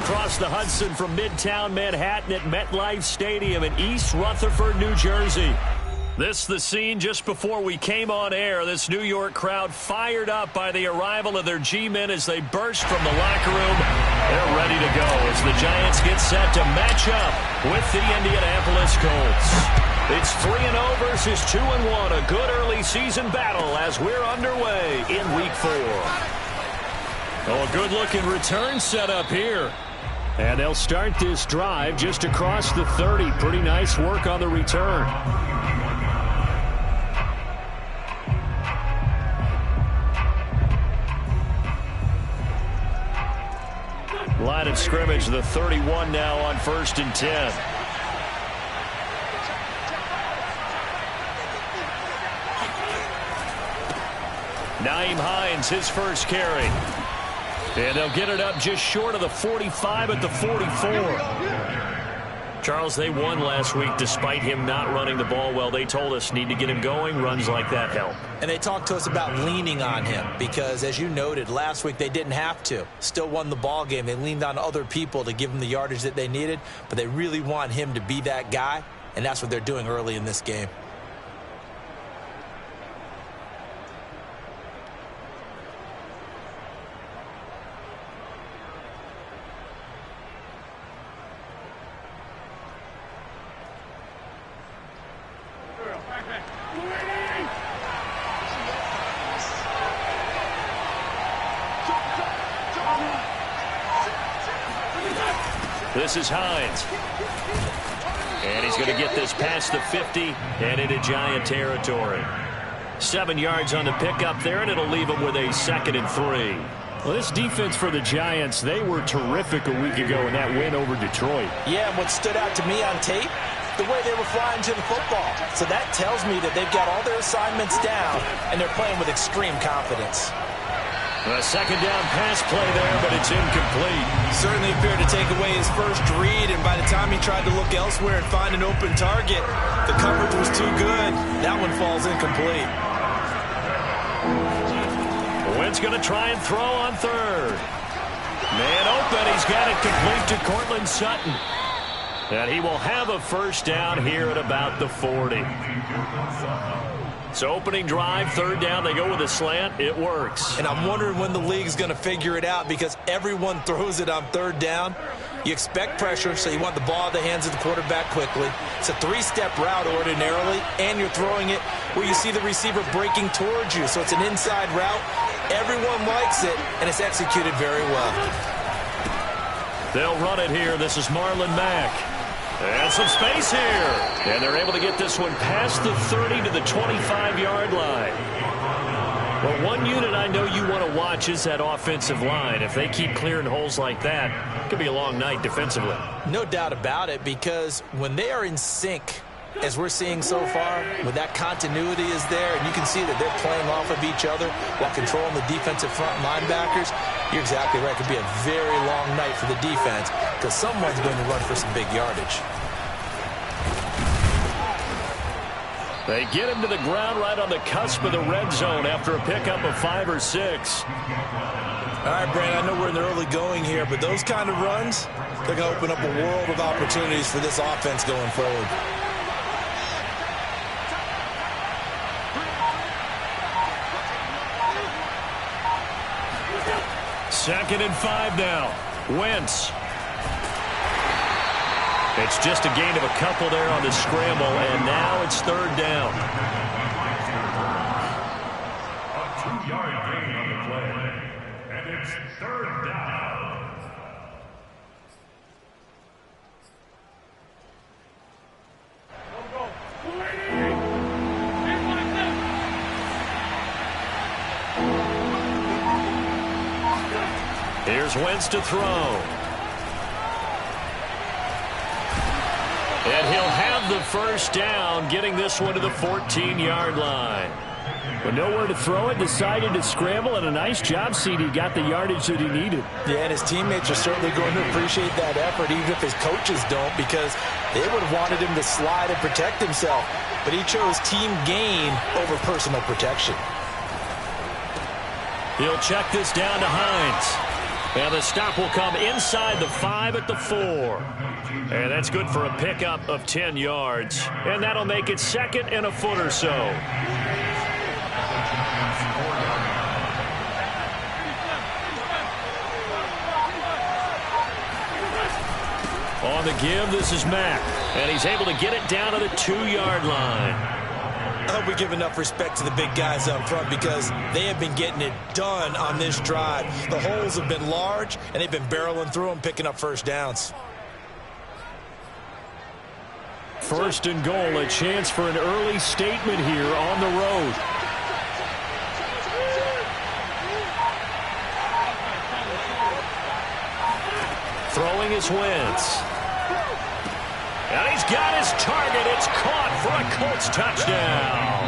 across the Hudson from Midtown Manhattan at MetLife Stadium in East Rutherford, New Jersey. This the scene just before we came on air. This New York crowd fired up by the arrival of their G-men as they burst from the locker room. They're ready to go as the Giants get set to match up with the Indianapolis Colts. It's 3-0 versus 2-1, a good early season battle as we're underway in Week 4. Oh, a good-looking return setup here. And they'll start this drive just across the 30. Pretty nice work on the return. Line of scrimmage, the 31 now on 1st and 10. Nyheim Hines, his first carry. And they'll get it up just short of the 45 at the 44. Charles, they won last week despite him not running the ball well. They told us need to get him going. Runs like that help. And they talked to us about leaning on him because, as you noted, last week they didn't have to. Still won the ball game. They leaned on other people to give them the yardage that they needed, but they really want him to be that guy, and that's what they're doing early in this game. This is Hines. And he's going to get this past the 50 and into Giant territory. 7 yards on the pickup there, and it'll leave him with a 2nd and 3. Well, this defense for the Giants, they were terrific a week ago in that win over Detroit. Yeah, and what stood out to me on tape, the way they were flying to the football. So that tells me that they've got all their assignments down, and they're playing with extreme confidence. A second down pass play there, but it's incomplete. Certainly appeared to take away his first read, and by the time he tried to look elsewhere and find an open target, the coverage was too good. That one falls incomplete. Wentz going to try and throw on 3rd. Man open, he's got it complete to Cortland Sutton. And he will have a first down here at about the 40. So opening drive, 3rd down, they go with a slant. It works. And I'm wondering when the league's going to figure it out because everyone throws it on 3rd down. You expect pressure, so you want the ball in the hands of the quarterback quickly. It's a 3-step route ordinarily, and you're throwing it where you see the receiver breaking towards you. So it's an inside route. Everyone likes it, and it's executed very well. They'll run it here. This is Marlon Mack. And some space here. And they're able to get this one past the 30 to the 25-yard line. Well, one unit I know you want to watch is that offensive line. If they keep clearing holes like that, it could be a long night defensively. No doubt about it, because when they are in sync, as we're seeing so far, when that continuity is there, and you can see that they're playing off of each other while controlling the defensive front linebackers, you're exactly right. It could be a very long night for the defense because someone's going to run for some big yardage. They get him to the ground right on the cusp of the red zone after a pickup of 5 or 6. All right, Brandon, I know we're in the early going here, but those kind of runs, they're going to open up a world of opportunities for this offense going forward. Second and 5 now. Wentz. It's just a gain of a couple there on the scramble, and now it's 3rd down. A 2-yard gain on the play, and it's 3rd down. Here's Wentz to throw. And he'll have the first down, getting this one to the 14-yard line. But nowhere to throw it, decided to scramble, and a nice job, CD. Got the yardage that he needed. Yeah, and his teammates are certainly going to appreciate that effort, even if his coaches don't, because they would have wanted him to slide and protect himself. But he chose team gain over personal protection. He'll check this down to Hines. And the stop will come inside the 5 at the 4. And that's good for a pickup of 10 yards. And that'll make it 2nd and a foot or so. On the give, this is Mack. And he's able to get it down to the 2-yard line. I hope we give enough respect to the big guys up front because they have been getting it done on this drive. The holes have been large, and they've been barreling through them, picking up first downs. 1st and goal, a chance for an early statement here on the road. Throwing is Wentz. And he's got his target. It's caught for a Colts touchdown.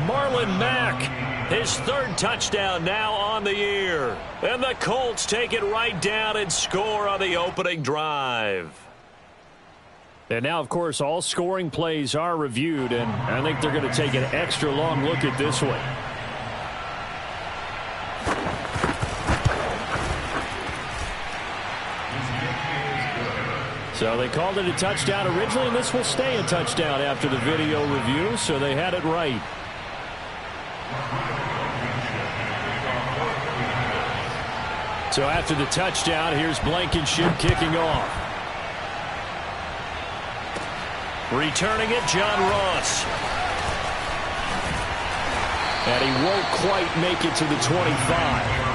Marlon Mack, his 3rd touchdown now on the year. And the Colts take it right down and score on the opening drive. And now, of course, all scoring plays are reviewed, and I think they're going to take an extra long look at this one. So they called it a touchdown originally, and this will stay a touchdown after the video review, so they had it right. So after the touchdown, here's Blankenship kicking off. Returning it, John Ross. And he won't quite make it to the 25.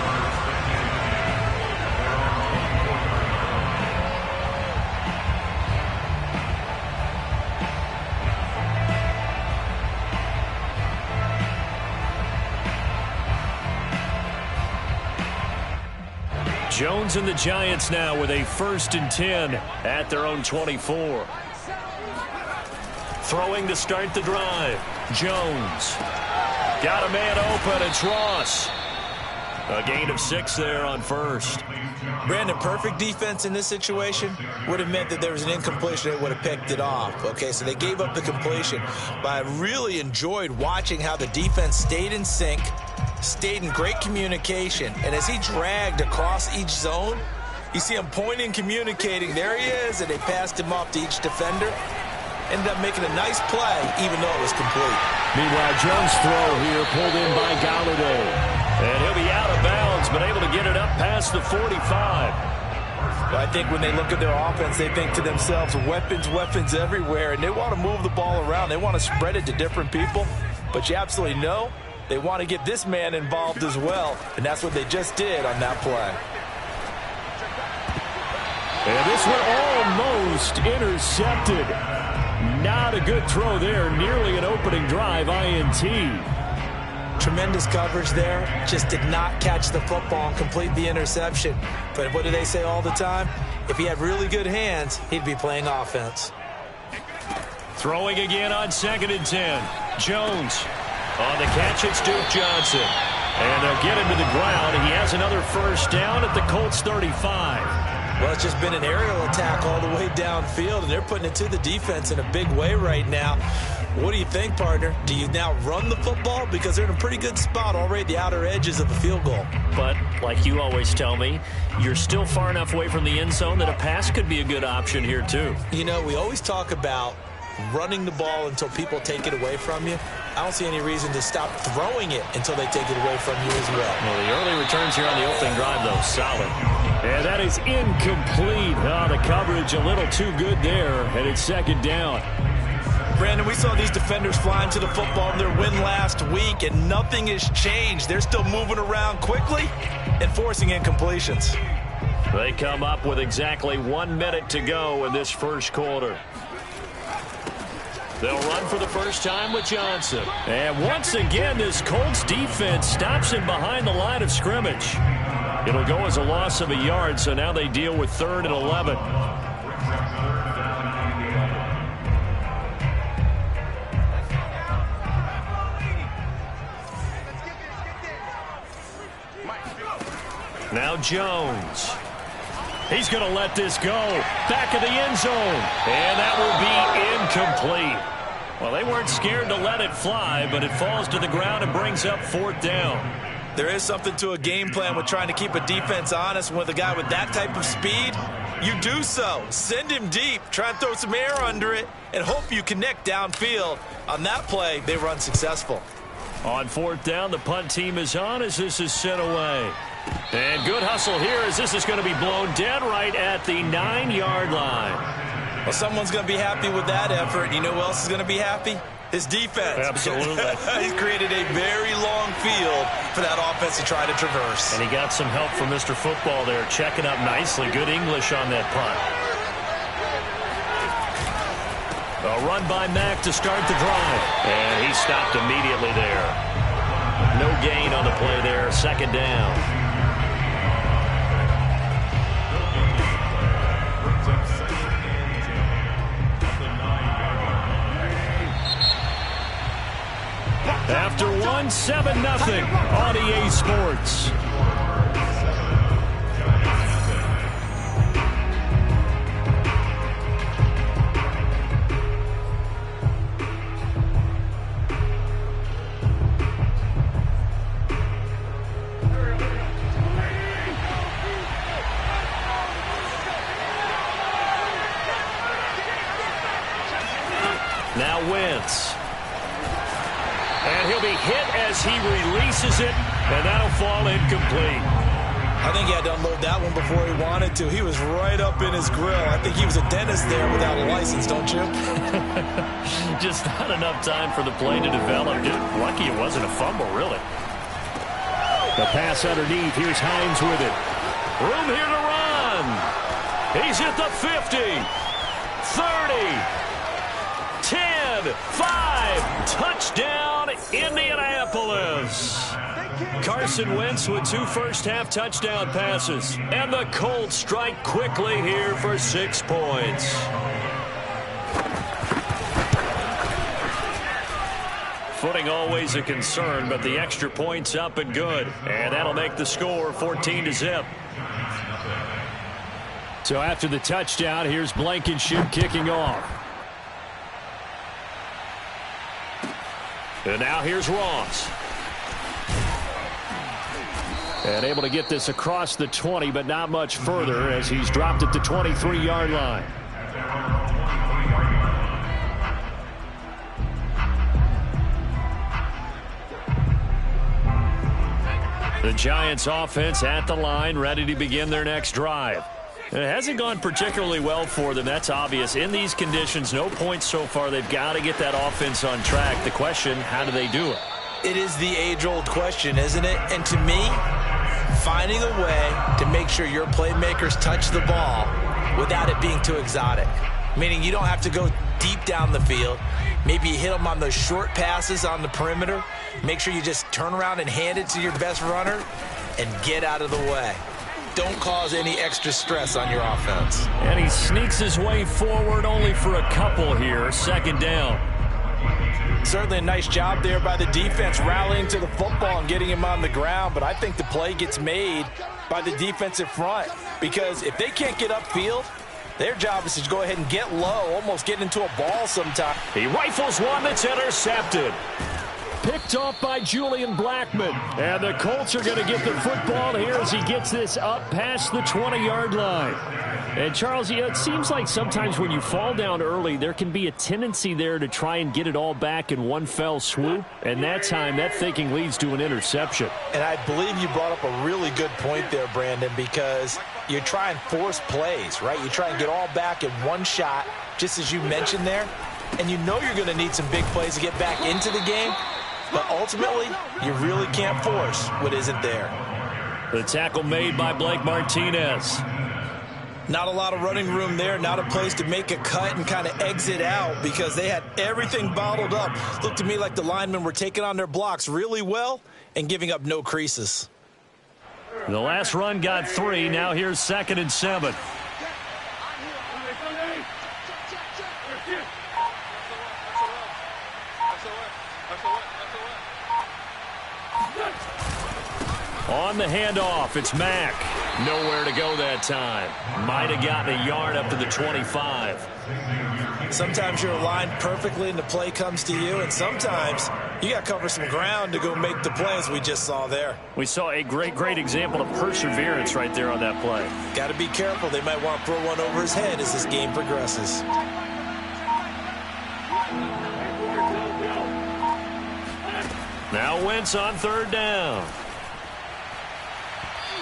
Jones and the Giants now with a 1st and 10 at their own 24. Throwing to start the drive. Jones. Got a man open. It's Ross. A gain of 6 there on 1st. Brandon, perfect defense in this situation would have meant that there was an incompletion. They would have picked it off. Okay, so they gave up the completion. But I really enjoyed watching how the defense stayed in sync, stayed in great communication. And as he dragged across each zone, you see him pointing, communicating. There he is, and they passed him off to each defender. Ended up making a nice play, even though it was complete. Meanwhile, Jones' throw here pulled in by Galladay. And he'll be out of bounds, but able to get it up past the 45. Well, I think when they look at their offense, they think to themselves, weapons, weapons everywhere, and they want to move the ball around. They want to spread it to different people, but you absolutely know they want to get this man involved as well, and that's what they just did on that play. And this one almost intercepted. Not a good throw there. Nearly an opening drive INT. Tremendous coverage there. Just did not catch the football and complete the interception. But what do they say all the time? If he had really good hands, he'd be playing offense. Throwing again on 2nd and 10. Jones. On the catch, it's Duke Johnson. And they'll get him to the ground. He has another 1st down at the Colts 35. Well, it's just been an aerial attack all the way downfield, and they're putting it to the defense in a big way right now. What do you think, partner? Do you now run the football? Because they're in a pretty good spot already at the outer edges of a field goal. But, like you always tell me, you're still far enough away from the end zone that a pass could be a good option here, too. You know, we always talk about running the ball until people take it away from you. I don't see any reason to stop throwing it until they take it away from you as well. Well, the early returns here on the opening drive, though, solid. And that is incomplete. Oh, the coverage a little too good there, and it's 2nd down. Brandon, we saw these defenders flying to the football in their win last week, and nothing has changed. They're still moving around quickly and forcing incompletions. They come up with exactly 1 minute to go in this 1st quarter. They'll run for the first time with Johnson. And once again, this Colts defense stops him behind the line of scrimmage. It'll go as a loss of a yard, so now they deal with 3rd and 11. Now Jones. He's going to let this go. Back of the end zone. And that will be incomplete. Well, they weren't scared to let it fly, but it falls to the ground and brings up 4th down. There is something to a game plan with trying to keep a defense honest. With a guy with that type of speed, you do so. Send him deep, try and throw some air under it, and hope you connect downfield. On that play, they run successful. On fourth down, the punt team is on as this is sent away. And good hustle here as this is going to be blown dead right at the 9-yard line. Well, someone's going to be happy with that effort. You know who else is going to be happy? His defense. Absolutely. He's created a very long field for that offense to try to traverse. And he got some help from Mr. Football there, checking up nicely. Good English on that punt. A run by Mack to start the drive. And he stopped immediately there. No gain on the play there. Second down. After 1, 7-0 on EA Sports. Now Wentz. And he'll be hit as he releases it, and that'll fall incomplete. I think he had to unload that one before he wanted to. He was right up in his grill. I think he was a dentist there without a license, don't you? Just not enough time for the play to develop. Just lucky it wasn't a fumble, really. The pass underneath. Here's Hines with it. Room here to run. He's at the 50, 30. 10, 5, touchdown, Indianapolis. Carson Wentz with 2 first-half touchdown passes. And the Colts strike quickly here for 6 points. Footing always a concern, but the extra point's up and good. And that'll make the score 14-0. So after the touchdown, here's Blankenship kicking off. And now here's Ross. And able to get this across the 20, but not much further as he's dropped at the 23-yard line. The Giants offense at the line, ready to begin their next drive. It hasn't gone particularly well for them. That's obvious. In these conditions, no points so far. They've got to get that offense on track. The question, how do they do it? It is the age-old question, isn't it? And to me, finding a way to make sure your playmakers touch the ball without it being too exotic. Meaning you don't have to go deep down the field. Maybe you hit them on those short passes on the perimeter. Make sure you just turn around and hand it to your best runner and get out of the way. Don't cause any extra stress on your offense. And he sneaks his way forward only for a couple here. Second down. Certainly a nice job there by the defense rallying to the football and getting him on the ground. But I think the play gets made by the defensive front. Because if they can't get upfield, their job is to go ahead and get low, almost get into a ball sometime. He rifles one that's intercepted. Picked off by Julian Blackmon. And the Colts are going to get the football here as he gets this up past the 20-yard line. And, Charles, it seems like sometimes when you fall down early, there can be a tendency there to try and get it all back in one fell swoop. And that time, that thinking leads to an interception. And I believe you brought up a really good point there, Brandon, because you try and force plays, right? You try and get all back in one shot, just as you mentioned there. And you know you're going to need some big plays to get back into the game. But ultimately, you really can't force what isn't there. The tackle made by Blake Martinez. Not a lot of running room there, not a place to make a cut and kind of exit out because they had everything bottled up. Looked to me like the linemen were taking on their blocks really well and giving up no creases. The last run got 3. Now here's 2nd and 7. On the handoff, it's Mack. Nowhere to go that time. Might have gotten a yard up to the 25. Sometimes you're aligned perfectly and the play comes to you, and sometimes you got to cover some ground to go make the play, as we just saw there. We saw a great example of perseverance right there on that play. Got to be careful. They might want to throw one over his head as this game progresses. Now Wentz on third down.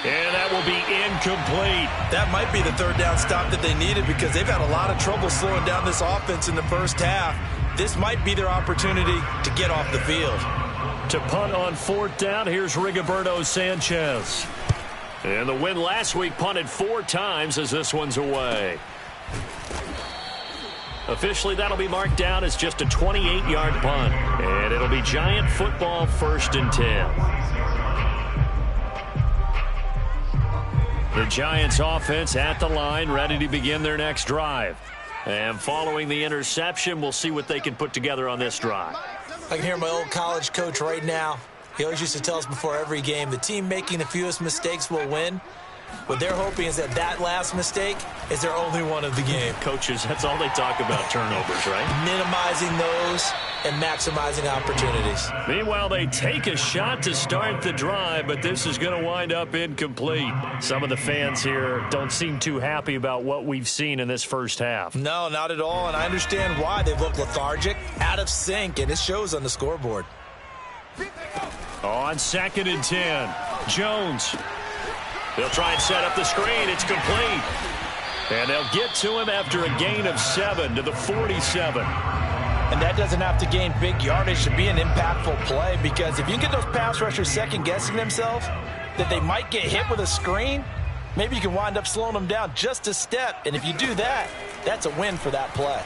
And that will be incomplete. That might be the third down stop that they needed, because they've had a lot of trouble slowing down this offense in the first half. This might be their opportunity to get off the field. To punt on fourth down, here's Rigoberto Sanchez. And the win last week punted 4 times as this one's away. Officially, that'll be marked down as just a 28-yard punt. And it'll be Giant football, 1st and 10. The Giants offense at the line, ready to begin their next drive. And following the interception, we'll see what they can put together on this drive. I can hear my old college coach right now. He always used to tell us before every game, the team making the fewest mistakes will win. What they're hoping is that last mistake is their only one of the game. Coaches, that's all they talk about, turnovers, right? Minimizing those and maximizing opportunities. Meanwhile, they take a shot to start the drive, but this is going to wind up incomplete. Some of the fans here don't seem too happy about what we've seen in this first half. No, not at all, and I understand why. They've looked lethargic, out of sync, and it shows on the scoreboard. On 2nd and 10, Jones. They'll try and set up the screen. It's complete. And they'll get to him after a gain of 7 to the 47. And that doesn't have to gain big yardage to be an impactful play, because if you get those pass rushers second-guessing themselves that they might get hit with a screen, maybe you can wind up slowing them down just a step. And if you do that, that's a win for that play.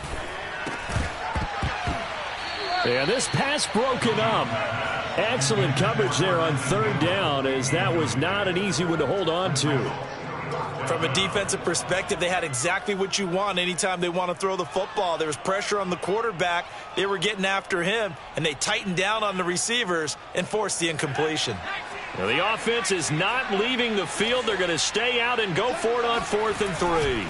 And this pass broken up. Excellent coverage there on third down, as that was not an easy one to hold on to. From a defensive perspective, they had exactly what you want anytime they want to throw the football. There was pressure on the quarterback. They were getting after him, and they tightened down on the receivers and forced the incompletion. Now the offense is not leaving the field. They're going to stay out and go for it on 4th and 3.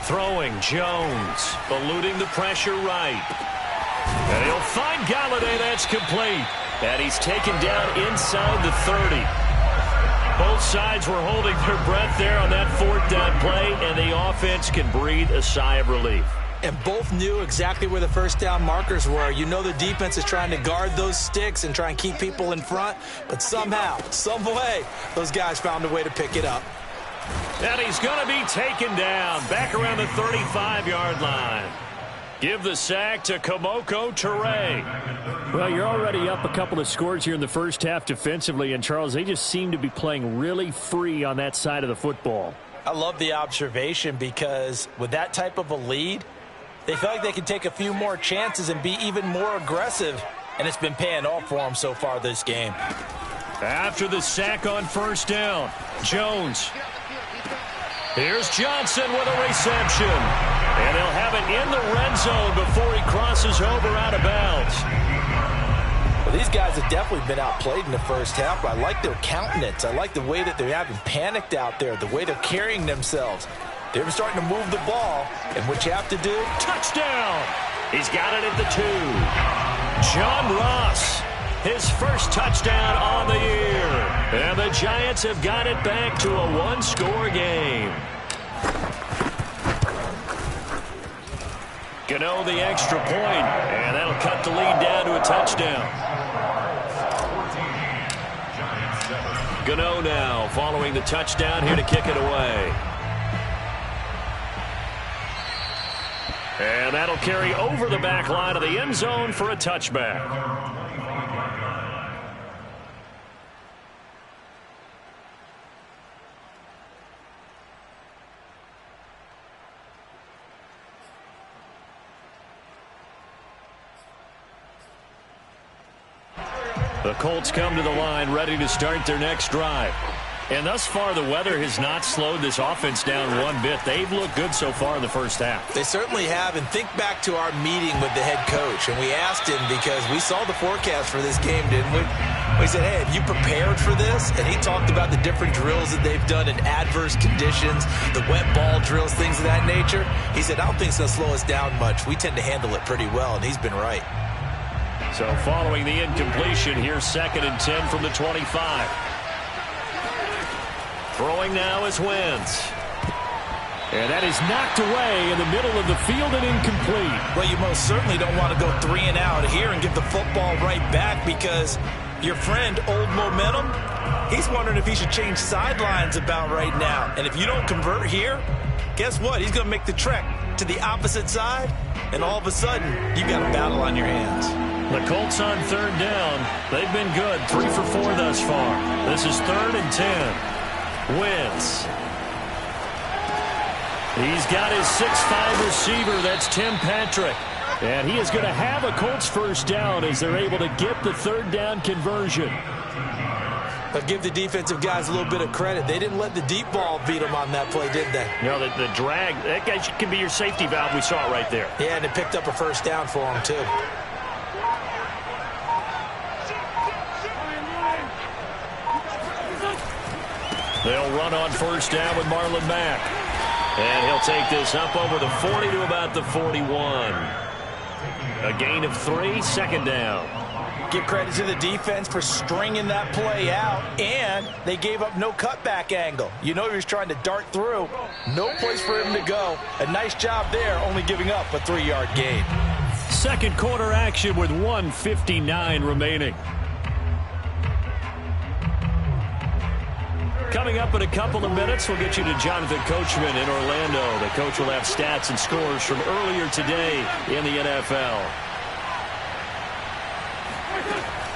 Throwing, Jones, eluding the pressure right. And he'll find Galladay. That's complete. And he's taken down inside the 30. Both sides were holding their breath there on that 4th down play, and the offense can breathe a sigh of relief. And both knew exactly where the first down markers were. You know the defense is trying to guard those sticks and try and keep people in front, but somehow, some way, those guys found a way to pick it up. And he's going to be taken down back around the 35-yard line. Give the sack to Kamoko Toure. Well, you're already up a couple of scores here in the first half defensively, and Charles, they just seem to be playing really free on that side of the football. I love the observation, because with that type of a lead, they feel like they can take a few more chances and be even more aggressive, and it's been paying off for them so far this game. After the sack on first down, Jones. Here's Johnson with a reception. And they'll have it in the red zone before he crosses over out of bounds. Well, these guys have definitely been outplayed in the first half, but I like their countenance. I like the way that they haven't panicked out there, the way they're carrying themselves. They're starting to move the ball, and what you have to do? Touchdown! He's got it at the 2. John Ross, his first touchdown on the year. And the Giants have got it back to a one-score game. Gano the extra point, and that'll cut the lead down to a touchdown. Gano now following the touchdown here to kick it away. And that'll carry over the back line of the end zone for a touchback. The Colts come to the line ready to start their next drive. And thus far, the weather has not slowed this offense down one bit. They've looked good so far in the first half. They certainly have. And think back to our meeting with the head coach. And we asked him, because we saw the forecast for this game, didn't we? We said, hey, have you prepared for this? And he talked about the different drills that they've done in adverse conditions, the wet ball drills, things of that nature. He said, I don't think it's going to slow us down much. We tend to handle it pretty well, and he's been right. So following the incompletion, here's 2nd and 10 from the 25. Throwing now is Wentz. And that is knocked away in the middle of the field and incomplete. Well, you most certainly don't want to go 3 and out here and give the football right back, because your friend, Old Momentum, he's wondering if he should change sidelines about right now. And if you don't convert here, guess what? He's going to make the trek to the opposite side, and all of a sudden, you've got a battle on your hands. The Colts on 3rd down. They've been good, 3 for 4 thus far. This is 3rd and 10. Wentz. He's got his 6'5" receiver. That's Tim Patrick. And he is going to have a Colts first down as they're able to get the 3rd down conversion. But give the defensive guys a little bit of credit. They didn't let the deep ball beat them on that play, did they? No, the drag, that guy can be your safety valve. We saw it right there. Yeah, and it picked up a first down for him, too. They'll run on first down with Marlon Mack. And he'll take this up over the 40 to about the 41. A gain of 3, 2nd down. Give credit to the defense for stringing that play out, and they gave up no cutback angle. You know he was trying to dart through. No place for him to go. A nice job there, only giving up a 3-yard gain. Second quarter action with 1:59 remaining. Coming up in a couple of minutes, we'll get you to Jonathan Coachman in Orlando. The coach will have stats and scores from earlier today in the NFL.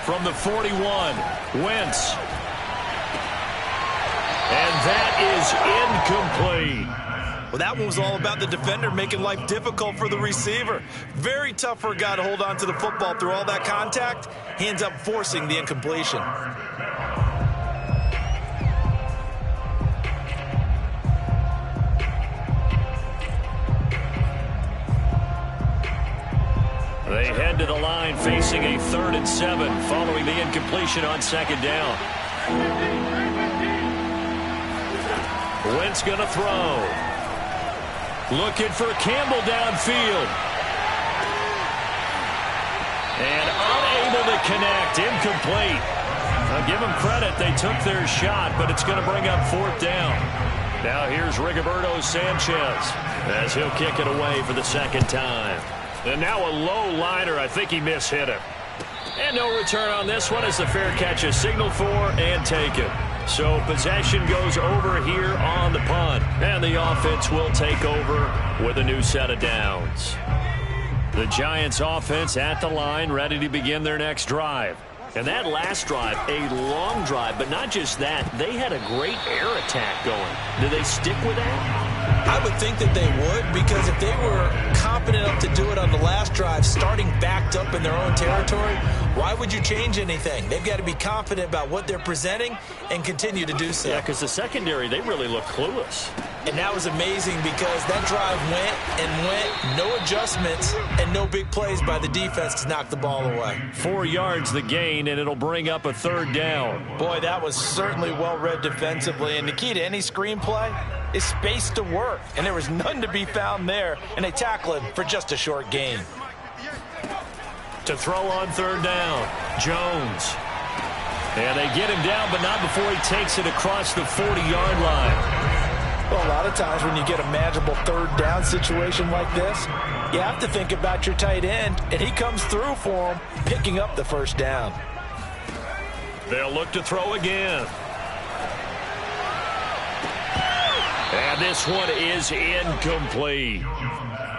From the 41, Wentz. And that is incomplete. Well, that one was all about the defender making life difficult for the receiver. Very tough for a guy to hold on to the football through all that contact. He ends up forcing the incompletion. They head to the line facing a 3rd and 7 following the incompletion on 2nd down. Wentz going to throw. Looking for Campbell downfield. And unable to connect. Incomplete. I'll give them credit. They took their shot, but it's going to bring up 4th down. Now here's Rigoberto Sanchez as he'll kick it away for the 2nd time. And now a low liner. I think he mishit him. And no return on this one as the fair catch is signaled for and taken. So possession goes over here on the punt. And the offense will take over with a new set of downs. The Giants offense at the line, ready to begin their next drive. And that last drive, a long drive, but not just that. They had a great air attack going. Do they stick with that? I would think that they would, because if they were competent enough to do it on the last drive, starting backed up in their own territory, why would you change anything? They've got to be confident about what they're presenting and continue to do so. Yeah, because the secondary, they really look clueless. And that was amazing, because that drive went and went, no adjustments and no big plays by the defense to knock the ball away. 4 yards the gain, and it'll bring up a 3rd down. Boy, that was certainly well read defensively, and the key to any screenplay is space to work, and there was none to be found there, and they tackle him for just a short gain. To throw on 3rd down, Jones. And they get him down, but not before he takes it across the 40-yard line. Well, a lot of times when you get a manageable 3rd down situation like this, you have to think about your tight end, and he comes through for him, picking up the 1st down. They'll look to throw again. And this one is incomplete.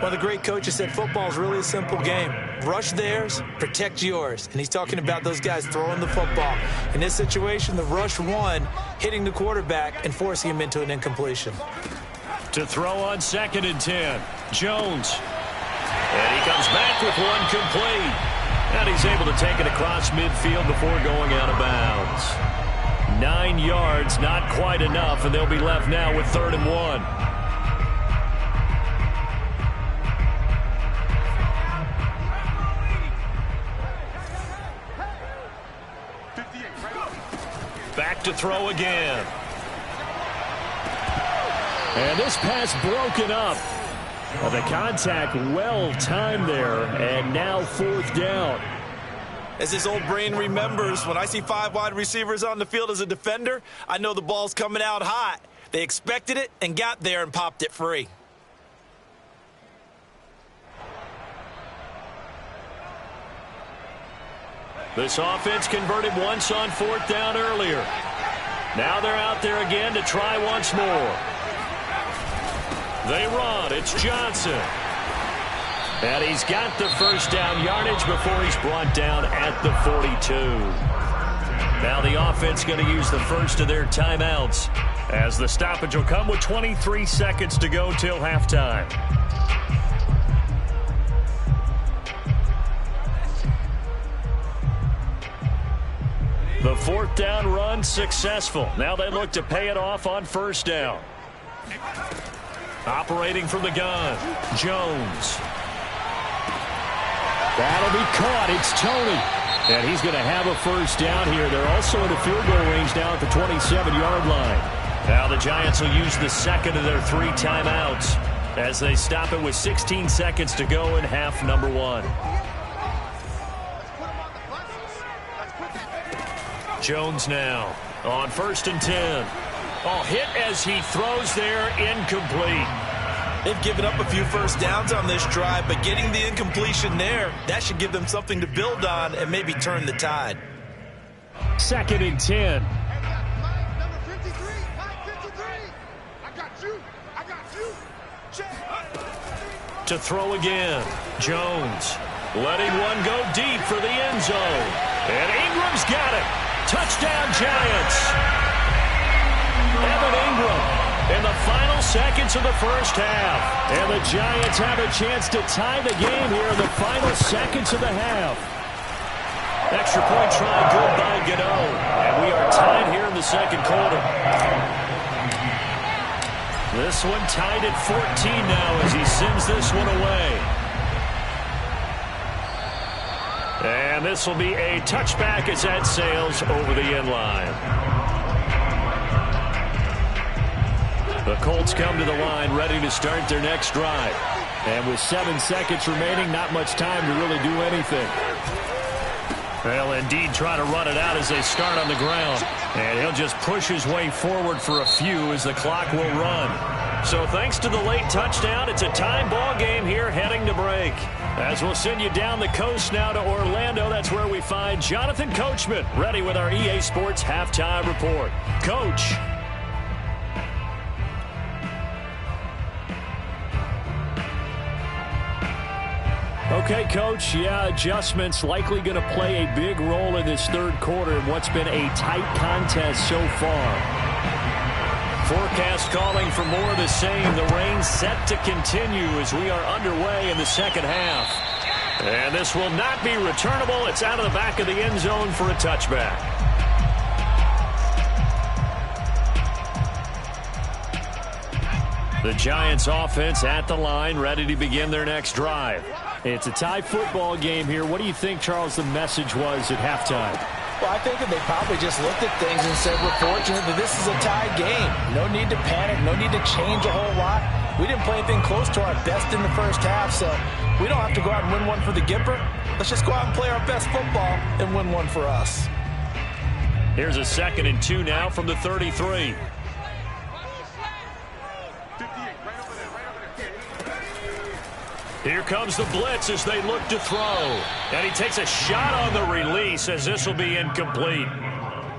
Well, the great coach has said football is really a simple game. Rush theirs, protect yours. And he's talking about those guys throwing the football. In this situation, the rush won, hitting the quarterback and forcing him into an incompletion. To throw on 2nd and 10, Jones. And he comes back with one complete. And he's able to take it across midfield before going out of bounds. 9 yards, not quite enough, and they'll be left now with 3rd and 1. Back to throw again. And this pass broken up. Well, the contact well timed there, and now 4th down. As his old brain remembers, when I see 5 wide receivers on the field as a defender, I know the ball's coming out hot. They expected it and got there and popped it free. This offense converted once on 4th down earlier. Now they're out there again to try once more. They run. It's Johnson. And he's got the 1st down yardage before he's brought down at the 42. Now the offense going to use the first of their timeouts, as the stoppage will come with 23 seconds to go till halftime. The 4th down run successful. Now they look to pay it off on 1st down. Operating from the gun, Jones. That'll be caught. It's Tony. And he's going to have a 1st down here. They're also in a field goal range now at the 27-yard line. Now the Giants will use the 2nd of their 3 timeouts as they stop it with 16 seconds to go in half number 1. Jones now on 1st and 10. Oh, hit as he throws there, incomplete. They've given up a few 1st downs on this drive, but getting the incompletion there, that should give them something to build on and maybe turn the tide. 2nd and 10. Number 53. I got you. To throw again, Jones letting one go deep for the end zone. And Ingram's got it. Touchdown, Giants. Evan Ingram in the final seconds of the 1st half. And the Giants have a chance to tie the game here in the final seconds of the half. Extra point try good by Gano. And we are tied here in the 2nd quarter. This one tied at 14 now as he sends this one away. And this will be a touchback as that sails over the end line. The Colts come to the line ready to start their next drive. And with 7 seconds remaining, not much time to really do anything. They'll indeed try to run it out as they start on the ground. And he'll just push his way forward for a few as the clock will run. So thanks to the late touchdown, it's a time ball game here heading to break. As we'll send you down the coast now to Orlando, that's where we find Jonathan Coachman ready with our EA Sports Halftime Report. Coach. Okay, Coach, adjustments likely going to play a big role in this 3rd quarter in what's been a tight contest so far. Forecast calling for more of the same. The rain set to continue as we are underway in the 2nd half. And this will not be returnable. It's out of the back of the end zone for a touchback. The Giants offense at the line, ready to begin their next drive. It's a tie football game here. What do you think, Charles, the message was at halftime? Well, I think that they probably just looked at things and said, we're fortunate that this is a tied game. No need to panic, no need to change a whole lot. We didn't play anything close to our best in the 1st half, so we don't have to go out and win one for the Gipper. Let's just go out and play our best football and win one for us. Here's a 2nd and 2 now from the 33. Here comes the blitz as they look to throw. And he takes a shot on the release as this will be incomplete.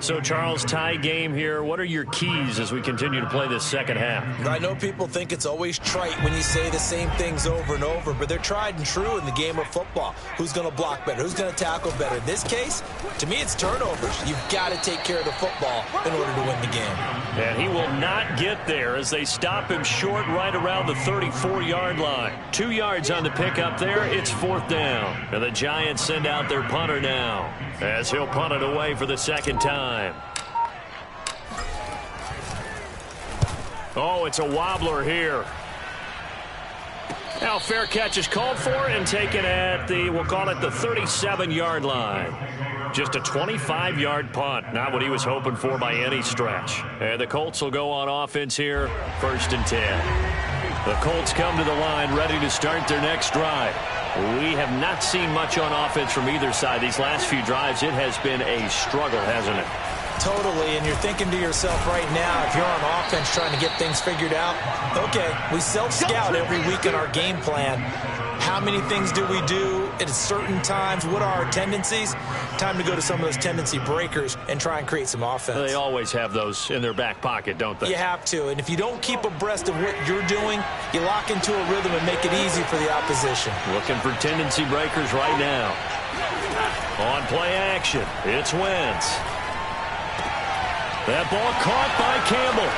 So, Charles, tie game here. What are your keys as we continue to play this 2nd half? I know people think it's always trite when you say the same things over and over, but they're tried and true in the game of football. Who's going to block better? Who's going to tackle better? In this case, to me, it's turnovers. You've got to take care of the football in order to win the game. And he will not get there as they stop him short right around the 34-yard line. 2 yards on the pickup there. It's 4th down. And the Giants send out their punter now as he'll punt it away for the 2nd time. Oh, it's a wobbler here. Now fair catch is called for and taken at the, we'll call it the 37-yard line. Just a 25-yard punt. Not what he was hoping for by any stretch. And the Colts will go on offense here, 1st and 10. The Colts come to the line ready to start their next drive. We have not seen much on offense from either side. These last few drives, it has been a struggle, hasn't it? Totally, and you're thinking to yourself right now, if you're on offense trying to get things figured out, okay, we self-scout every week in our game plan. How many things do we do at certain times? What are our tendencies? Time to go to some of those tendency breakers and try and create some offense. They always have those in their back pocket, don't they? You have to, and if you don't keep abreast of what you're doing, you lock into a rhythm and make it easy for the opposition. Looking for tendency breakers right now. On play action, it's Wentz. That ball caught by Campbell.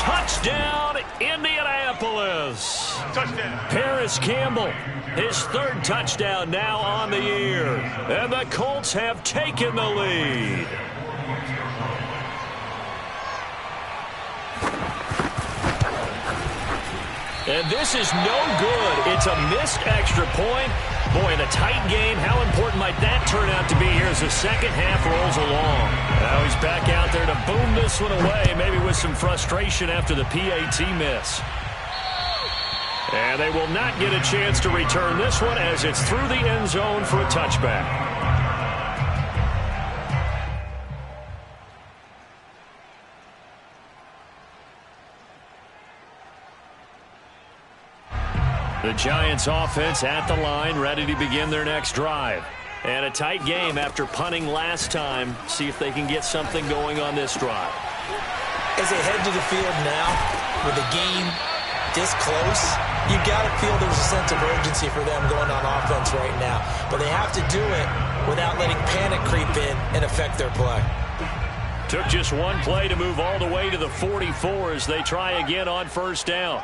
Touchdown, Indianapolis. Touchdown. Paris Campbell, his 3rd touchdown now on the year. And the Colts have taken the lead. And this is no good. It's a missed extra point. Boy, in a tight game, how important might that turn out to be here as the second half rolls along? Now he's back out there to boom this one away, maybe with some frustration after the PAT miss. And they will not get a chance to return this one as it's through the end zone for a touchback. The Giants offense at the line, ready to begin their next drive. And a tight game after punting last time. See if they can get something going on this drive. As they head to the field now, with the game this close, you got to feel there's a sense of urgency for them going on offense right now. But they have to do it without letting panic creep in and affect their play. Took just one play to move all the way to the 44 as they try again on 1st down.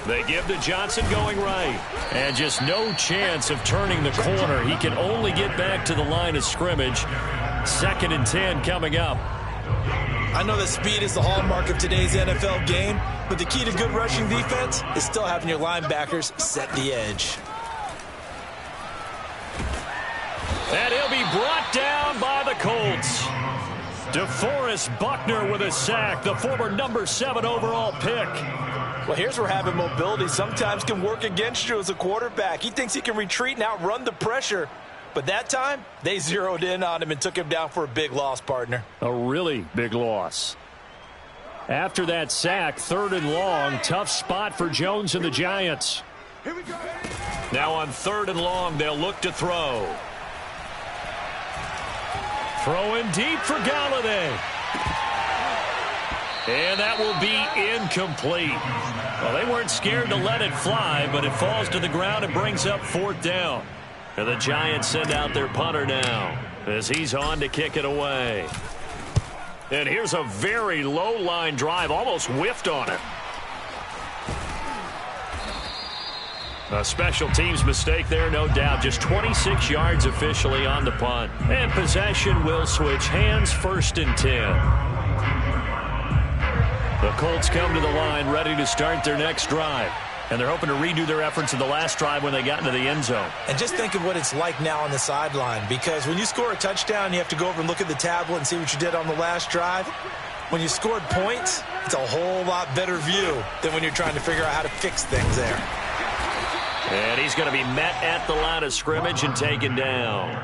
They give to Johnson going right. And just no chance of turning the corner. He can only get back to the line of scrimmage. 2nd and 10 coming up. I know that speed is the hallmark of today's NFL game, but the key to good rushing defense is still having your linebackers set the edge. And he'll be brought down by the Colts. DeForest Buckner with a sack, the former number 7 overall pick. Well, here's where having mobility sometimes can work against you as a quarterback. He thinks he can retreat and outrun the pressure. But that time, they zeroed in on him and took him down for a big loss, partner. A really big loss. After that sack, 3rd and long, tough spot for Jones and the Giants. Here we go. Now on 3rd and long, they'll look to throw. Throwing deep for Galladay. And that will be incomplete. Well, they weren't scared to let it fly, but it falls to the ground and brings up 4th down. And the Giants send out their punter now as he's on to kick it away. And here's a very low-line drive, almost whiffed on it. A special teams mistake there, no doubt. Just 26 yards officially on the punt. And possession will switch hands, 1st and 10. The Colts come to the line ready to start their next drive. And they're hoping to redo their efforts in the last drive when they got into the end zone. And just think of what it's like now on the sideline, because when you score a touchdown, you have to go over and look at the tablet and see what you did on the last drive. When you scored points, it's a whole lot better view than when you're trying to figure out how to fix things there. And he's going to be met at the line of scrimmage and taken down.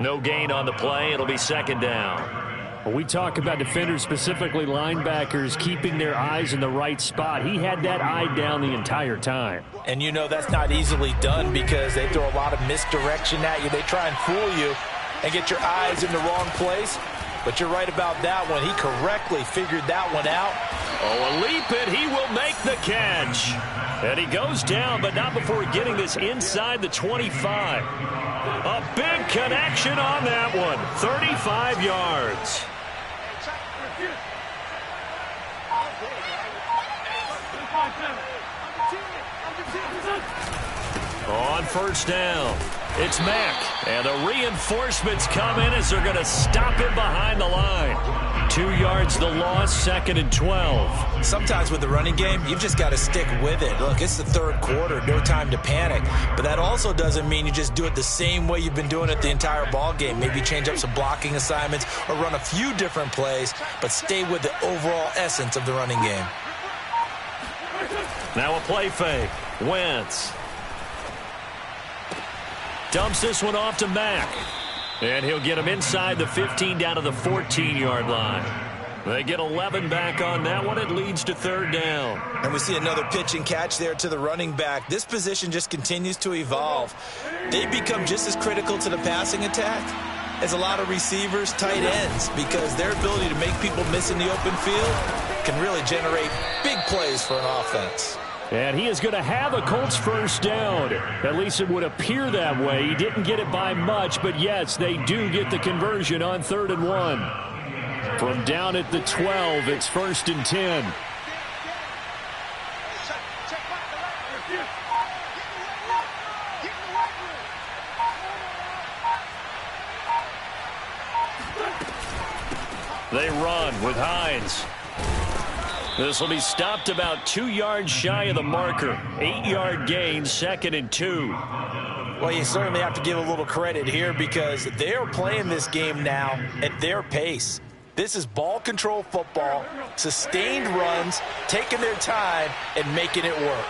No gain on the play. It'll be 2nd down. Well, we talk about defenders, specifically linebackers, keeping their eyes in the right spot. He had that eye down the entire time. And you know that's not easily done because they throw a lot of misdirection at you. They try and fool you and get your eyes in the wrong place. But you're right about that one. He correctly figured that one out. Oh, a leap it. He will make the catch. And he goes down, but not before getting this inside the 25. A big connection on that one. 35 yards. On 1st down, It's Mack, and the reinforcements come in as they're going to stop him behind the line. 2 yards the loss, 2nd and 12. Sometimes with the running game, you've just got to stick with it. Look, it's the third quarter, no time to panic. But that also doesn't mean you just do it the same way you've been doing it the entire ball game. Maybe change up some blocking assignments or run a few different plays, but stay with the overall essence of the running game. Now a play fake. Wentz dumps this one off to Mack. And he'll get him inside the 15 down to the 14-yard line. They get 11 back on that one. It leads to 3rd down. And we see another pitch and catch there to the running back. This position just continues to evolve. They become just as critical to the passing attack as a lot of receivers, tight ends, because their ability to make people miss in the open field can really generate big plays for an offense. And he is going to have a Colts first down. At least it would appear that way. He didn't get it by much, but yes, they do get the conversion on 3rd and 1. From down at the 12, it's 1st and 10. They run with Hines. This will be stopped about 2 yards shy of the marker. 8-yard gain, 2nd and 2. Well, you certainly have to give a little credit here because they are playing this game now at their pace. This is ball control football, sustained runs, taking their time and making it work.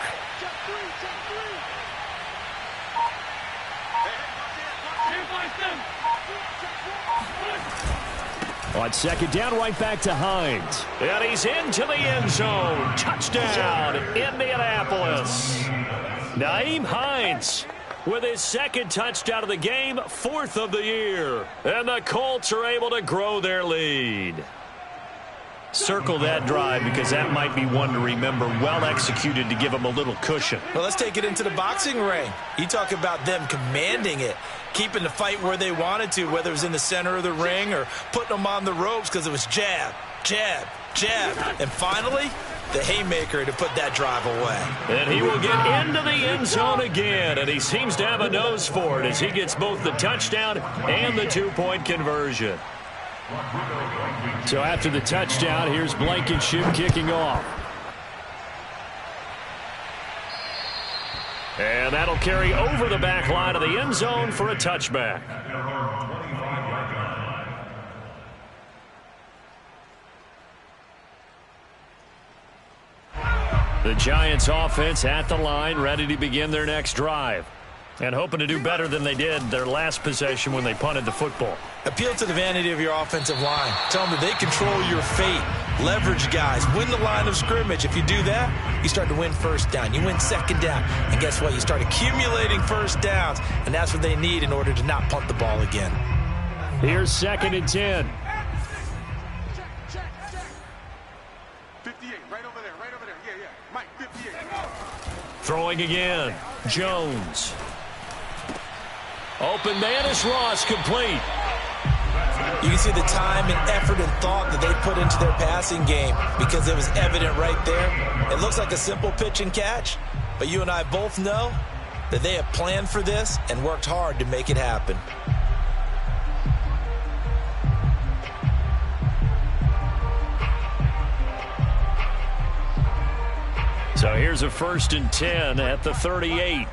On 2nd down, right back to Hines. And he's into the end zone. Touchdown, Indianapolis. Nyheim Hines with his 2nd touchdown of the game, 4th of the year. And the Colts are able to grow their lead. Circle that drive because that might be one to remember. Well executed to give them a little cushion. Well, let's take it into the boxing ring. You talk about them commanding it, keeping the fight where they wanted to, whether it was in the center of the ring or putting them on the ropes because it was jab, jab, jab. And finally, the haymaker to put that drive away. And he will get into the end zone again, and he seems to have a nose for it as he gets both the touchdown and the 2-point conversion. So after the touchdown, here's Blankenship kicking off. And that'll carry over the back line of the end zone for a touchback. The Giants offense at the line, ready to begin their next drive. And hoping to do better than they did their last possession when they punted the football. Appeal to the vanity of your offensive line. Tell them that they control your fate. Leverage guys. Win the line of scrimmage. If you do that, you start to win 1st down. You win 2nd down. And guess what? You start accumulating 1st downs. And that's what they need in order to not punt the ball again. Here's 2nd and 10. 58, right over there, right over there. Yeah. Mike, 58. Throwing again. Jones. Open man is Ross, complete. You can see the time and effort and thought that they put into their passing game because it was evident right there. It looks like a simple pitch and catch, but you and I both know that they have planned for this and worked hard to make it happen. So here's a 1st and 10 at the 38.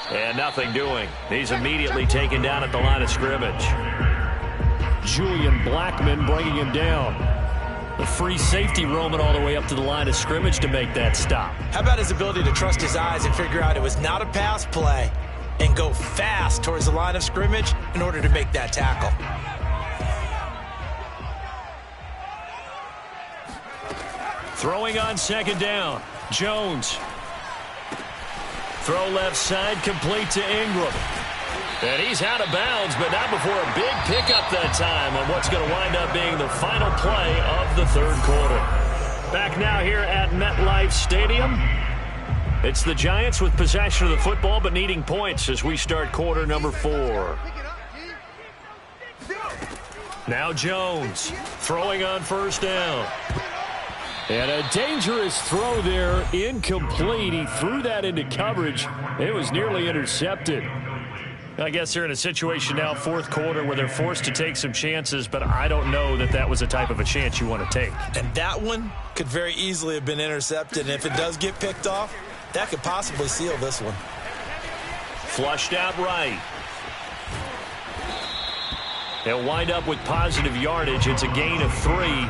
And nothing doing. He's immediately taken down at the line of scrimmage. Julian Blackman bringing him down. The free safety roaming all the way up to the line of scrimmage to make that stop. How about his ability to trust his eyes and figure out it was not a pass play and go fast towards the line of scrimmage in order to make that tackle? Throwing on 2nd down. Jones. Throw left side, complete to Ingram. And he's out of bounds, but not before a big pickup that time on what's going to wind up being the final play of the 3rd quarter. Back now here at MetLife Stadium. It's the Giants with possession of the football, but needing points as we start quarter number 4. Now Jones throwing on 1st down. And a dangerous throw there, incomplete. He threw that into coverage. It was nearly intercepted. I guess they're in a situation now, fourth quarter, where they're forced to take some chances, but I don't know that that was the type of a chance you want to take. And that one could very easily have been intercepted, and if it does get picked off, that could possibly seal this one. Flushed out right. They'll wind up with positive yardage. It's a gain of 3,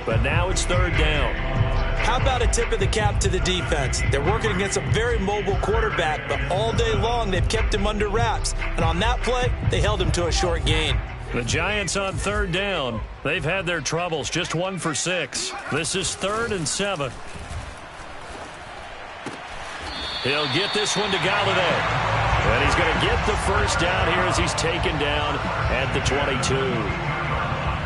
but now it's third down. How about a tip of the cap to the defense? They're working against a very mobile quarterback, but all day long they've kept him under wraps. And on that play, they held him to a short gain. The Giants on third down. They've had their troubles, just 1 for 6. This is 3rd and 7. He'll get this one to Galladay. And he's going to get the first down here as he's taken down at the 22.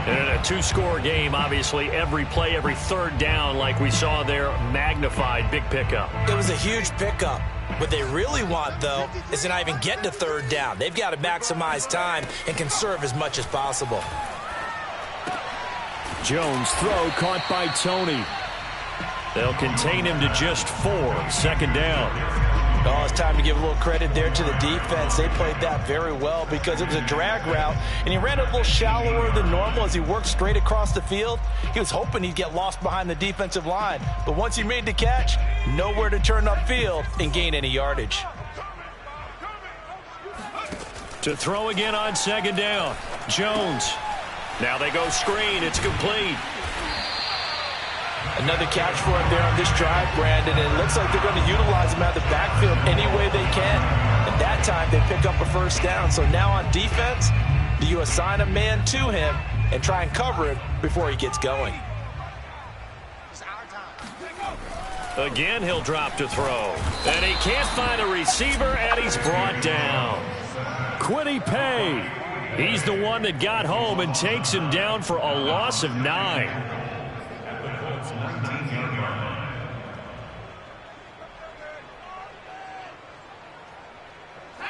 In a 2-score game, obviously, every play, every third down, like we saw there, magnified, big pickup. It was a huge pickup. What they really want, though, is to not even get to third down. They've got to maximize time and conserve as much as possible. Jones' throw caught by Tony. They'll contain him to just 4, 2nd down. Oh, it's time to give a little credit there to the defense. They played that very well because it was a drag route, and he ran a little shallower than normal as he worked straight across the field. He was hoping he'd get lost behind the defensive line, but once he made the catch, nowhere to turn upfield and gain any yardage. To throw again on 2nd down. Jones. Now they go screen. It's complete. Another catch for him there on this drive, Brandon, and it looks like they're going to utilize him out of the backfield any way they can. And that time they pick up a first down. So now on defense, do you assign a man to him and try and cover him before he gets going? Again, he'll drop to throw. And he can't find a receiver, and he's brought down. Quiddy Pay. He's the one that got home and takes him down for a loss of 9.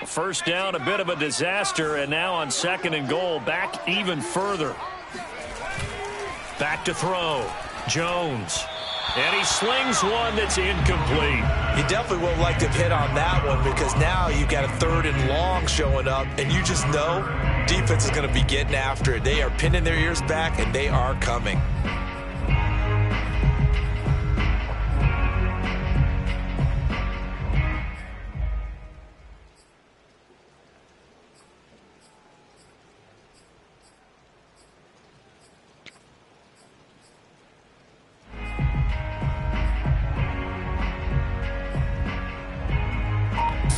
First down, a bit of a disaster, and now on 2nd and goal, back even further. Back to throw. Jones. And he slings one that's incomplete. You definitely would have liked to have hit on that one because now you've got a 3rd and long showing up, and you just know defense is going to be getting after it. They are pinning their ears back, and they are coming.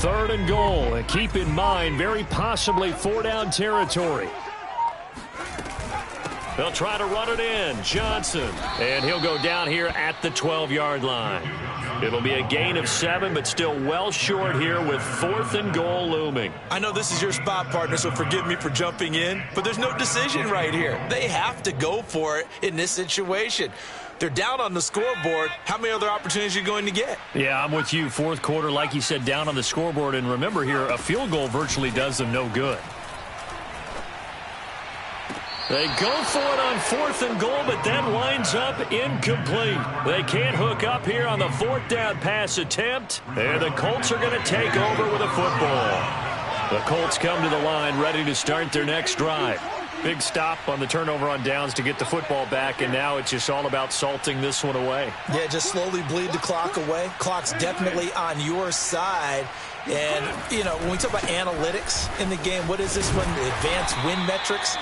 Third and goal, and keep in mind, very possibly 4-down territory. They'll try to run it in. Johnson. And he'll go down here at the 12-yard line. It'll be a gain of 7, but still well short here with 4th and goal looming. I know this is your spot, partner, so forgive me for jumping in, but there's no decision right here. They have to go for it in this situation. They're down on the scoreboard. How many other opportunities are you going to get? Yeah, I'm with you. Fourth quarter, like you said, down on the scoreboard. And remember here, a field goal virtually does them no good. They go for it on 4th and goal, but that winds up incomplete. They can't hook up here on the 4th down pass attempt. And the Colts are going to take over with a football. The Colts come to the line ready to start their next drive. Big stop on the turnover on downs to get the football back, and now it's just all about salting this one away. Yeah, just slowly bleed the clock away. Clock's definitely on your side. And, you know, when we talk about analytics in the game, what is this one? Advanced win metrics?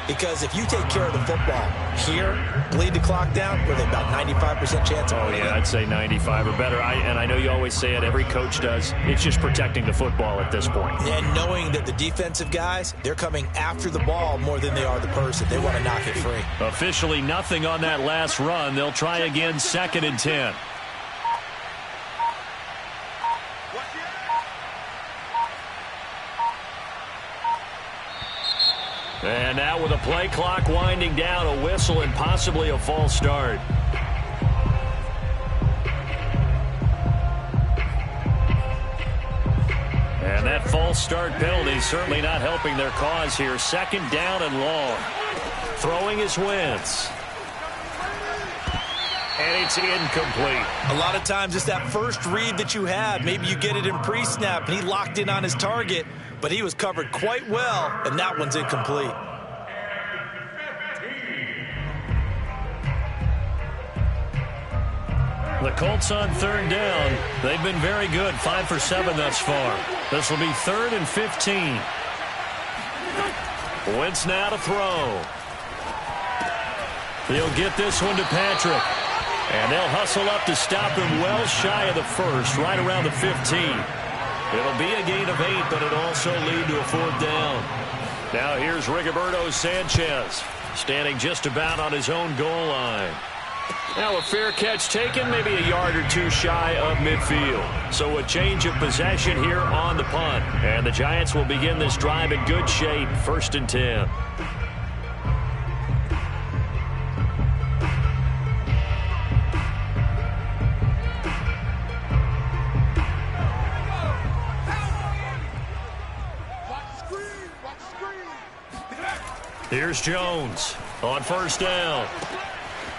Because if you take care of the football here, bleed the clock down, with about 95% chance of winning. Oh, yeah, I'd say 95 or better. And I know you always say it, every coach does. It's just protecting the football at this point. And knowing that the defensive guys, they're coming after the ball more than they are the person. They want to knock it free. Officially nothing on that last run. They'll try again 2nd and 10. And now with a play clock winding down, a whistle and possibly a false start. And that false start penalty certainly not helping their cause here. 2nd down and long. Throwing is Wentz. and it's incomplete. A lot of times it's that first read that you have. Maybe you get it in pre-snap, and he locked in on his target, but he was covered quite well, and that one's incomplete. The Colts on third down. They've been very good, 5 for 7 thus far. This will be 3rd and 15. Wentz now to throw. He'll get this one to Patrick. And they'll hustle up to stop him well shy of the first, right around the 15. It'll be a gain of 8, but it'll also lead to a 4th down. Now here's Rigoberto Sanchez, standing just about on his own goal line. Now a fair catch taken, maybe a yard or two shy of midfield. So a change of possession here on the punt. And the Giants will begin this drive in good shape, 1st and 10. Here's Jones on 1st down.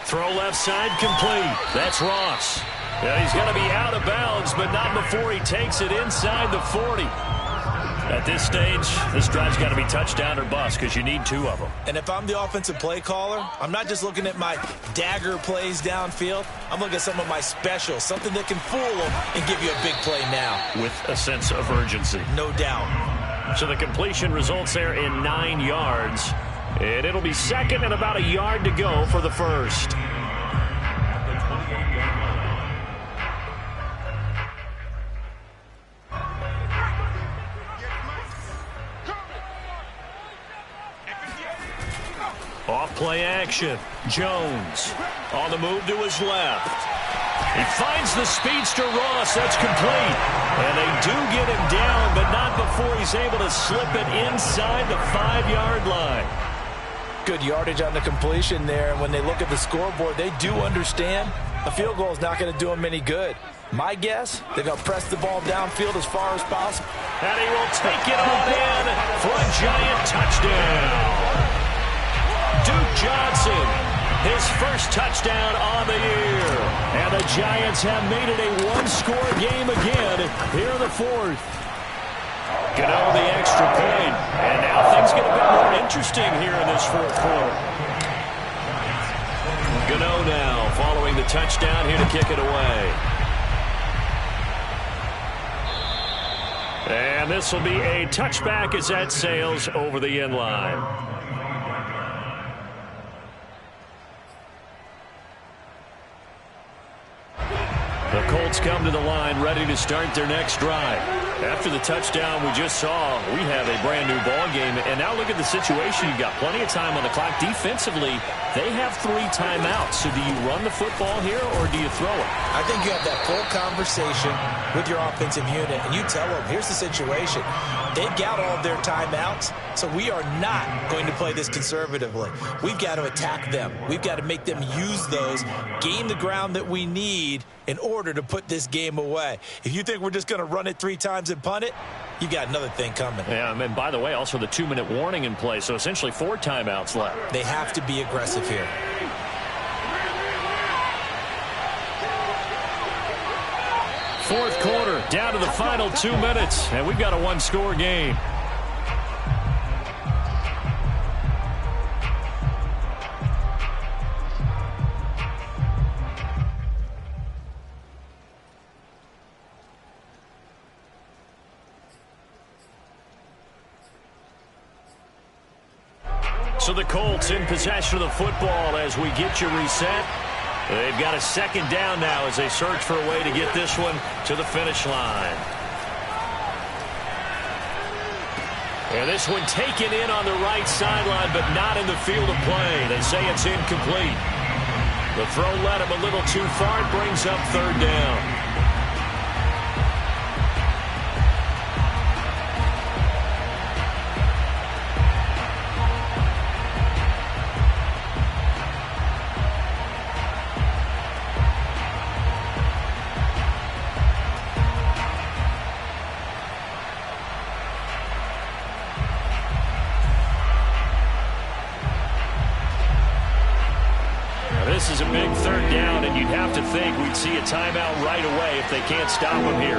Throw left side complete. That's Ross. Yeah, he's going to be out of bounds, but not before he takes it inside the 40. At this stage, this drive's got to be touchdown or bust because you need 2 of them. And if I'm the offensive play caller, I'm not just looking at my dagger plays downfield. I'm looking at some of my specials, something that can fool them and give you a big play now. With a sense of urgency. No doubt. So the completion results there in 9 yards. And it'll be 2nd and about a yard to go for the 1st. Off play action. Jones on the move to his left. He finds the speedster Ross. That's complete. And they do get him down, but not before he's able to slip it inside the 5-yard line. Good yardage on the completion there. And when they look at the scoreboard, they do understand a field goal is not going to do them any good. My guess, they're going to press the ball downfield as far as possible. And he will take it on in for a Giant touchdown. Duke Johnson, his first touchdown on the year. And the Giants have made it a 1-score game again here in the 4th. Gano the extra point. And now things get a bit more interesting here in this 4th quarter. Gano now following the touchdown here to kick it away. And this will be a touchback as that sails over the end line. The Colts come to the line ready to start their next drive. After the touchdown we just saw, we have a brand new ball game. And now look at the situation. You've got plenty of time on the clock. Defensively, they have 3 timeouts. So do you run the football here or do you throw it? I think you have that full conversation with your offensive unit, and you tell them, here's the situation. They've got all of their timeouts, so we are not going to play this conservatively. We've got to attack them. We've got to make them use those, gain the ground that we need in order to put this game away. If you think we're just going to run it 3 times and punt it, you've got another thing coming. Yeah, and by the way, also the 2-minute warning in play, so essentially 4 timeouts left. They have to be aggressive here. Fourth quarter, down to the final 2 minutes, and we've got a 1-score game. So the Colts in possession of the football as we get you reset. They've got a 2nd down now as they search for a way to get this one to the finish line. And this one taken in on the right sideline, but not in the field of play. They say it's incomplete. The throw led him a little too far. It brings up 3rd down. this is a big third down, and you'd have to think we'd see a timeout right away if they can't stop him here.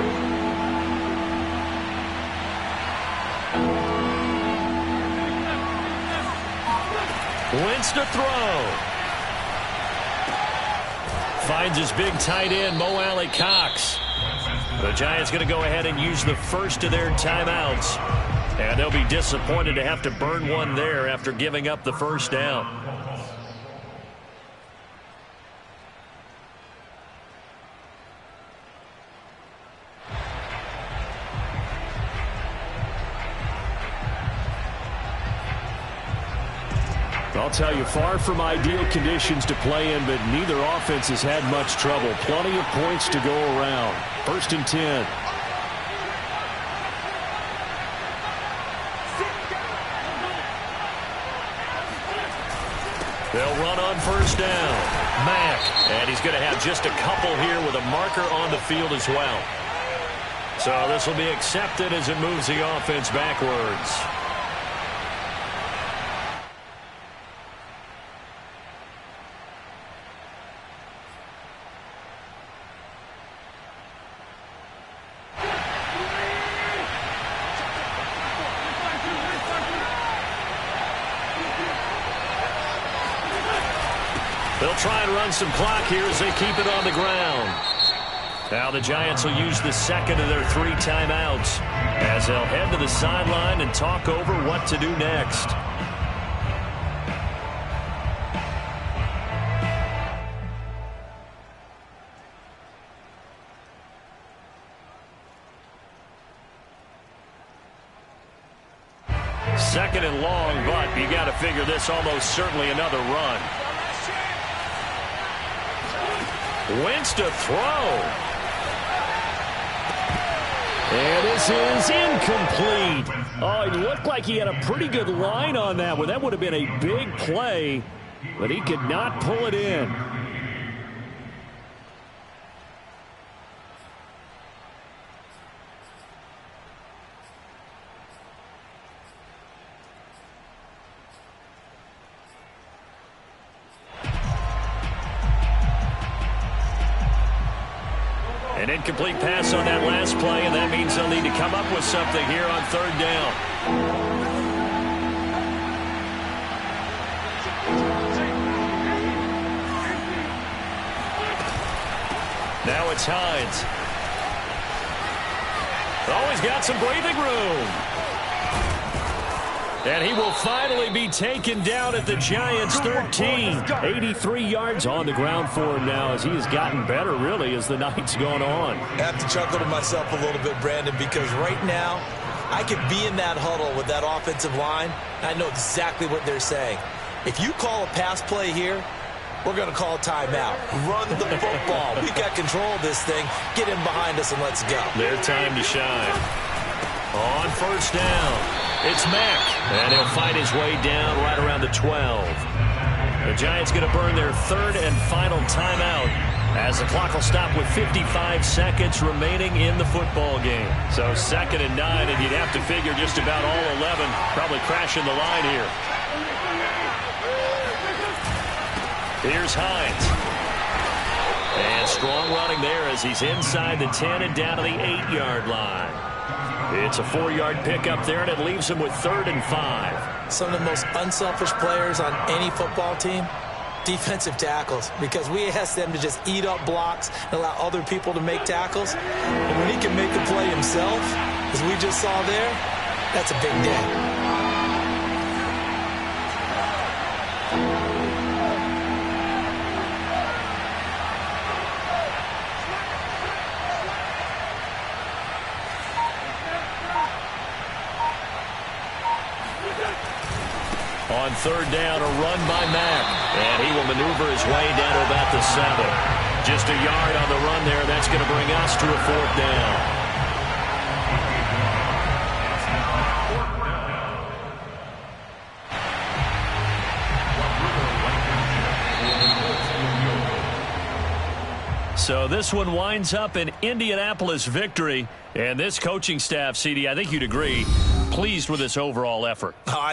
Wentz to throw. Finds his big tight end, Mo Alley Cox. The Giants going to go ahead and use the first of their timeouts. And they'll be disappointed to have to burn one there after giving up the first down. I'll tell you, far from ideal conditions to play in, but neither offense has had much trouble. Plenty of points to go around. 1st and 10. They'll run on first down. Mack. And he's going to have just a couple here with a marker on the field as well. So this will be accepted as it moves the offense backwards. They'll try and run some clock here as they keep it on the ground. Now the Giants will use the second of their 3 timeouts as they'll head to the sideline and talk over what to do next. Second and long, but you got to figure this almost certainly another run. Wentz to throw. And this is incomplete. Oh, it looked like he had a pretty good line on that one. That would have been a big play, but he could not pull it in. An incomplete pass on that last play, and that means they'll need to come up with something here on third down. Now it's Hines. Oh, he's got some breathing room. And he will finally be taken down at the Giants' 13. 83 yards on the ground for him now as he has gotten better, really, as the night's gone on. I have to chuckle to myself a little bit, Brandon, because right now I could be in that huddle with that offensive line. I know exactly what they're saying. If you call a pass play here, we're going to call a timeout. Run the football. We've got control of this thing. Get in behind us and let's go. Their time to shine. On first down. It's Mack, and he'll fight his way down right around the 12. The Giants going to burn their 3rd and final timeout as the clock will stop with 55 seconds remaining in the football game. So 2nd and 9, and you'd have to figure just about all 11 probably crashing the line here. Here's Hines. And strong running there as he's inside the 10 and down to the 8-yard line. It's a 4-yard pickup there, and it leaves him with 3rd and 5. Some of the most unselfish players on any football team, defensive tackles, because we ask them to just eat up blocks and allow other people to make tackles. And when he can make the play himself, as we just saw there, that's a big day. On third down, a run by Mack. And he will maneuver his way down to about the 7. Just a yard on the run there. That's going to bring us to a 4th down. So this one winds up an Indianapolis victory. And this coaching staff, CD, I think you'd agree, pleased with this overall effort. I